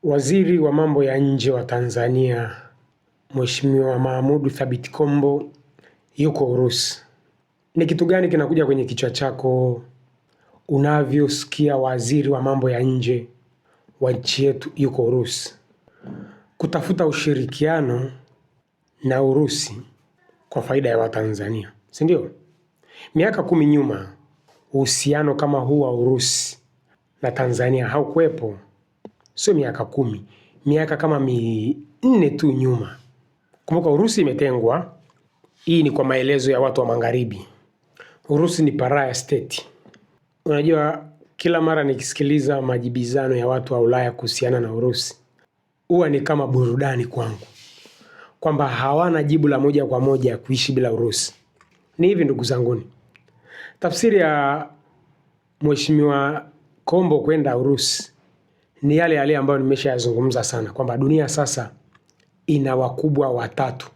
Waziri wa mambo ya nje wa Tanzania Mheshimiwa Mahmoud Thabit Kombo yuko Urusi. Ni kitu gani kinakuja kwenye kichwa chako unavyosikia waziri wa mambo ya nje wa nchi yetu yuko Urusi? Kutafuta ushirikiano na Urusi kwa faida ya Watanzania, si ndio? Miaka 10 nyuma uhusiano kama huu wa Urusi na Tanzania haukuwepo. Sio miaka 10, miaka kama 4 tu nyuma. Kumbuka Urusi imetengwa. Hii ni kwa maelezo ya watu wa magharibi. Urusi ni pariah state. Unajua, kila mara nikisikiliza majibizano ya watu wa Ulaya kuhusiana na Urusi, huwa ni kama burudani kwangu, kwamba hawana jibu la moja kwa moja kuishi bila Urusi. Ni hivi ndugu zanguni, tafsiri ya Mheshimiwa Kombo kwenda Urusi ni yale ambayo nimeshayazungumza sana, kwamba dunia sasa ina wakubwa watatu.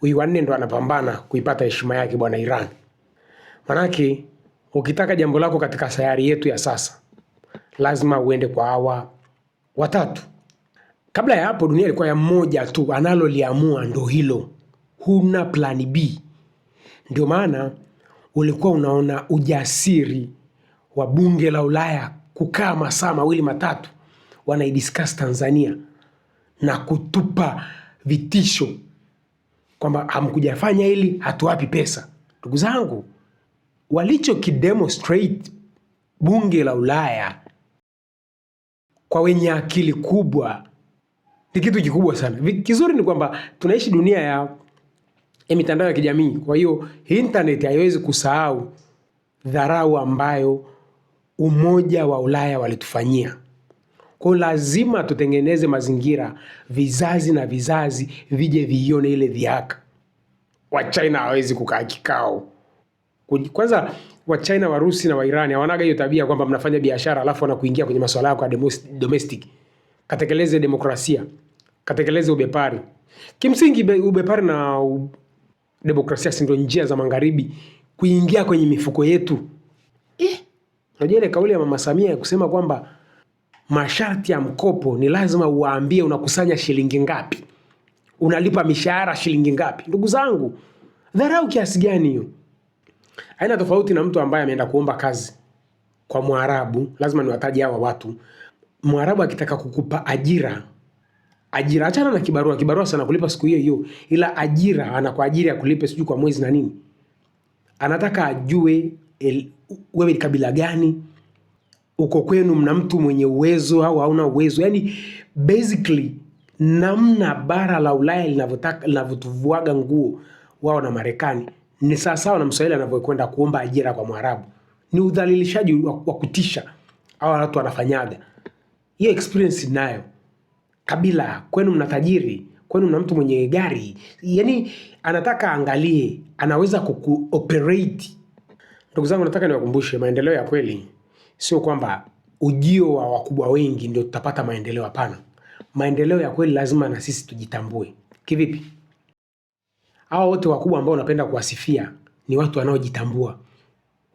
Huyu wanne ndo anapambana kuipata heshima yake, bwana Iran. Manake ukitaka jambo lako katika sayari yetu ya sasa, lazima uende kwa hawa watatu. Kabla ya hapo dunia ilikuwa ya mmoja tu, analoliamua ndo hilo. Huna plan B. Ndio maana ulikuwa unaona ujasiri wa bunge la Ulaya kukaa masaa 2-3 wanaidiscuss Tanzania na kutupa vitisho kwamba hamkujafanya hili, hatuwapi pesa. Ndugu zangu, walicho kidemonstrate bunge la Ulaya kwa wenye akili kubwa ni kitu kikubwa sana. Kizuri ni kwamba tunaishi dunia ya mitandao ya kijamii. Kwa hiyo internet haiwezi kusahau dharau ambayo Umoja wa Ulaya walitufanyia. Kwa lazima tutengeneze mazingira, vizazi na vizazi vije vione ile dhihaka. Wa China hawezi kukaa kikao. Kwanza wa China, wa Rusi na wa Iran hawanaga hiyo tabia kwamba mnafanya biashara alafu wanakuingia kwenye masuala yako ya domestic. Katekeleze demokrasia, katekeleze ubepari. Kimsingi ubepari na demokrasia si ndio njia za magharibi kuingia kwenye mifuko yetu. Unajua ile kauli ya Mama Samia ya kusema kwamba masharti ya mkopo ni lazima uwaambie unakusanya shilingi ngapi, unalipa mishahara shilingi ngapi. Ndugu zangu, dharau kiasi gani hiyo? Haina tofauti na mtu ambaye ameenda kuomba kazi kwa Mwarabu. Lazima niwataje hawa watu. Mwarabu akitaka kukupa ajira, achana na kibarua sana kulipa siku hiyo hiyo, ila ajira anakuajiri ya kulipe sijui kwa mwezi na nini. Anataka ajue wewe ni kabila gani, uko kwenu mna mtu mwenye uwezo au hauna uwezo. Yani basically namna bara la Ulaya linavyotuvuaga nguo wao na Marekani ni sawa na Mswahili anavyokwenda kuomba ajira kwa Mwarabu. Ni udhalilishaji wa kutisha hawa watu wanafanyaga. Hiyo experience nayo. Kabila, kwenu mna tajiri, kwenu mna mtu mwenye gari. Yani anataka angalie anaweza kuoperate. Ndugu zangu, nataka niwakumbushe maendeleo ya kweli sio kwamba ujio wa wakubwa wengi ndio tutapata maendeleo. Hapana. Maendeleo ya kweli lazima na sisi tujitambue. Kivipi? Hao wote wakubwa ambao unapenda kuwasifia ni watu wanaojitambua.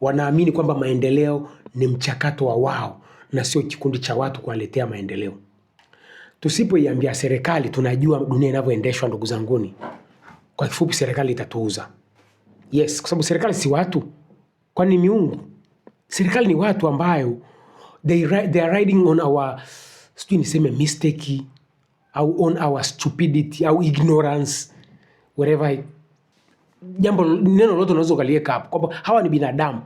Wanaamini kwamba maendeleo ni mchakato wa wao na sio kikundi cha watu kuwaletea maendeleo. Tusipoiambia serikali tunajua dunia inavyoendeshwa, ndugu zanguni, kwa kifupi serikali itatuuza. Yes, kwa sababu serikali si watu. Kwani miungu? Serikali ni watu ambayo they are riding on our mistake au on our stupidity au ignorance, whatever. Neno lolote unaweza ukaliweka hapo kwamba hawa ni binadamu.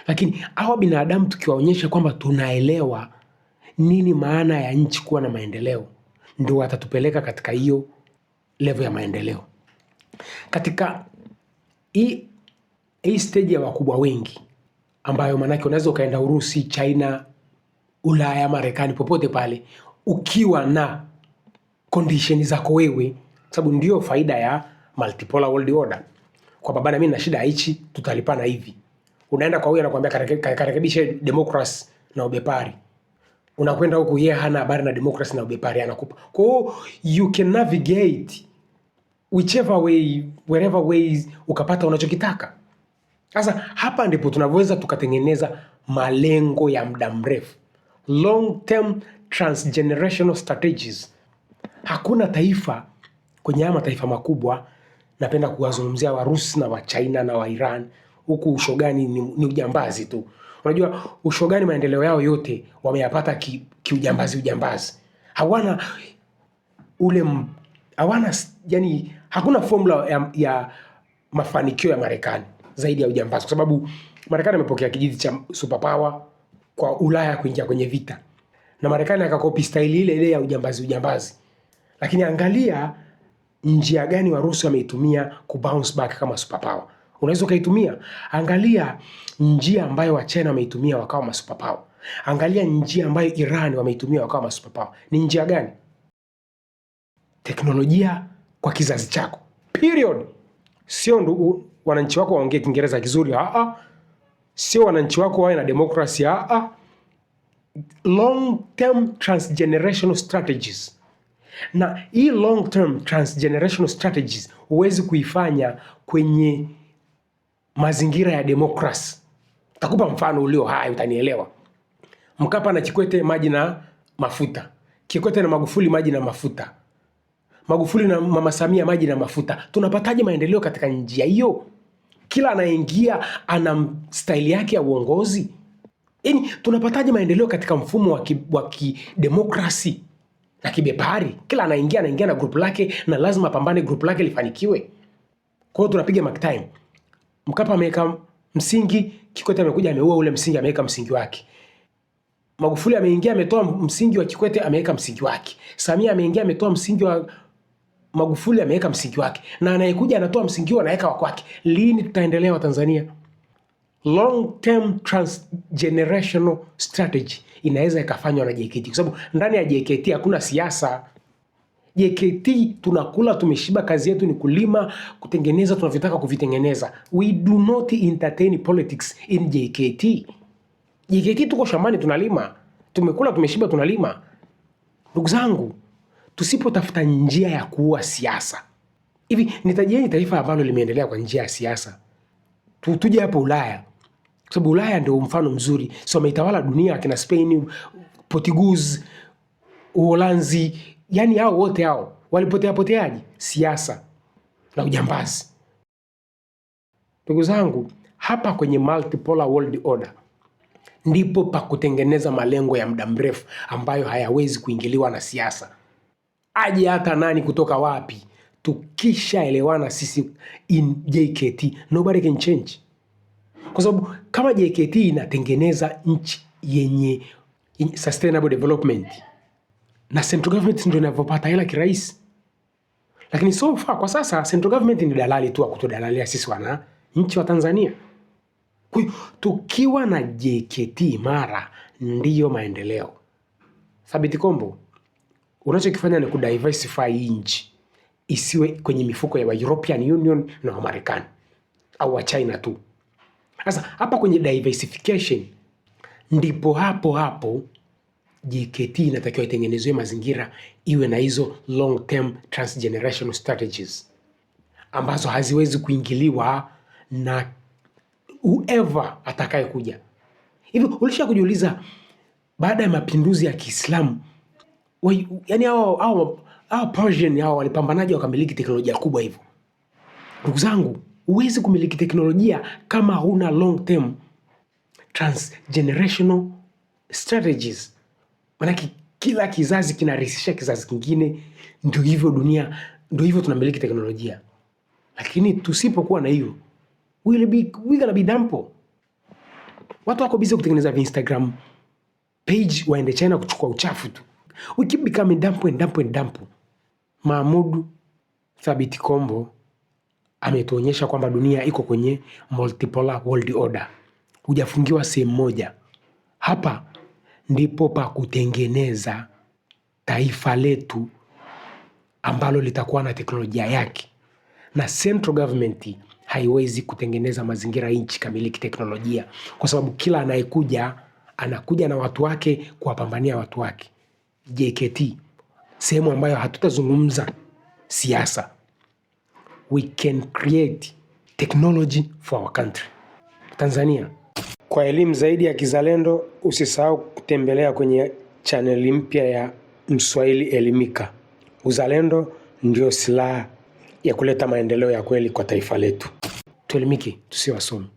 Lakini hawa binadamu tukiwaonyesha kwamba tunaelewa nini maana ya nchi kuwa na maendeleo, ndio watatupeleka katika hiyo level ya maendeleo. Katika hii stage ya wakubwa wengi ambayo manake unaweza ukaenda Urusi, China, Ulaya, Marekani, popote pale ukiwa na condition zako wewe, sababu ndio faida ya multipolar world order. Kwa baba na mimi na shida hichi, tutalipana hivi. Unaenda kwa huyu anakuambia karekebishe democracy na ubepari. Unakwenda huko yeye hana habari na democracy na ubepari anakupa. Kwa hiyo you can navigate whichever way, wherever ways ukapata unachokitaka. Sasa hapa ndipo tunaweza tukatengeneza malengo ya muda mrefu, long term transgenerational strategies. Hakuna taifa kwenye haya mataifa makubwa, napenda kuwazungumzia Warusi na wa China na wa Iran, huku ushogani ni ujambazi tu. Unajua ushogani maendeleo yao yote wameyapata ujambazi. Hawana yani hakuna formula ya mafanikio ya Marekani zaidi ya ujambazi, kwa sababu Marekani amepokea kijiti cha superpower kwa Ulaya kuingia kwenye vita, na Marekani akakopi style ile ya ujambazi. Lakini angalia njia gani Warusi wameitumia ku bounce back kama superpower. Unaweza ukaitumia. Angalia njia ambayo wa China wameitumia wakawa superpower. Angalia njia ambayo Iran wameitumia wakawa superpower. Ni njia gani? Teknolojia kwa kizazi chako. Period. Sio wananchi wako waongee Kiingereza kizuri, sio wananchi wako wawe na democracy, long term transgenerational strategies. Na hii long term transgenerational strategies huwezi kuifanya kwenye mazingira ya democracy. Takupa mfano ulio hai utanielewa. Mkapa na Kikwete maji na mafuta. Kikwete na Magufuli maji na mafuta. Magufuli na Mama Samia maji na mafuta. Tunapataje maendeleo katika njia hiyo? Kila anaingia ana style yake ya uongozi. Yaani tunapataje maendeleo katika mfumo wa kidemokrasi na kibepari? Kila anaingia na group lake, na lazima pambane group lake lifanikiwe. Kwa hiyo tunapiga mark time. Mkapa ameweka msingi, Kikwete amekuja ameua ule msingi, ameweka msingi wake. Magufuli ameingia ametoa msingi wa Kikwete, ameweka msingi wake. Samia ameingia ametoa msingi wa Magufuli, ameweka msingi wake. Na anayekuja anatoa msingi wake, anaweka wa kwake. Lini tutaendelea wa Tanzania? Long term transgenerational strategy inaweza ikafanywa na JKT, kwa sababu ndani ya JKT hakuna siasa. JKT tunakula, tumeshiba, kazi yetu ni kulima, kutengeneza tunavyotaka kuvitengeneza. We do not entertain politics in JKT. JKT tuko shambani tunalima, tumekula, tumeshiba, tunalima. Ndugu zangu, tusipotafuta njia ya kuua siasa. Hivi nitajieni taifa ambalo limeendelea kwa njia ya siasa. Tuje hapo Ulaya. Kwa sababu Ulaya ndio mfano mzuri. So wametawala dunia, kina Spain, Portuguese, Uholanzi, yani hao wote hao walipoteaje? Siasa na ujambazi. Ndugu zangu, hapa kwenye multipolar world order ndipo pa kutengeneza malengo ya muda mrefu ambayo hayawezi kuingiliwa na siasa. Aje hata nani kutoka wapi, tukishaelewana sisi in JKT, nobody can change. Kwa sababu kama JKT inatengeneza nchi yenye sustainable development, na central government ndio inavyopata hela kirahisi. Lakini so far kwa sasa central government ni dalali tu, kutodalalia sisi wana nchi wa Tanzania. Kwa hiyo tukiwa na JKT imara ndiyo maendeleo. Thabiti Kombo, unachokifanya ni kudiversify nchi isiwe kwenye mifuko ya European Union na wa Marekani au wa China tu. Sasa hapa kwenye diversification ndipo hapo JKT inatakiwa itengenezwe mazingira iwe na hizo long term transgenerational strategies ambazo haziwezi kuingiliwa na whoever atakaye kuja. Hivi ulisha kujiuliza baada ya mapinduzi ya Kiislamu, yani hao Persian hao walipambanaje wakamiliki teknolojia kubwa hivyo? Ndugu zangu, huwezi kumiliki teknolojia kama huna long term transgenerational strategies. Maana kila kizazi kinarisisha kizazi kingine, ndio hivyo dunia, ndio hivyo tunamiliki teknolojia. Lakini tusipokuwa na hiyo, we gonna be dampo. Watu wako busy kutengeneza Instagram page waende China kuchukua uchafu tu. We keep becoming dampo. Mahmoud Thabiti Kombo ametuonyesha kwamba dunia iko kwenye multipolar world order. Hujafungiwa sehemu moja. Hapa ndipo pa kutengeneza taifa letu ambalo litakuwa na teknolojia yake. Na central government haiwezi kutengeneza mazingira nchi kamiliki teknolojia, kwa sababu kila anayekuja anakuja na watu wake kuwapambania watu wake. JKT, sehemu ambayo hatutazungumza siasa. We can create technology for our country. Tanzania. Kwa elimu zaidi ya kizalendo, usisahau kutembelea kwenye chaneli mpya ya Mswahili Elimika. Uzalendo ndio silaha ya kuleta maendeleo ya kweli kwa taifa letu. Tuelimike, tusiwe wasomi.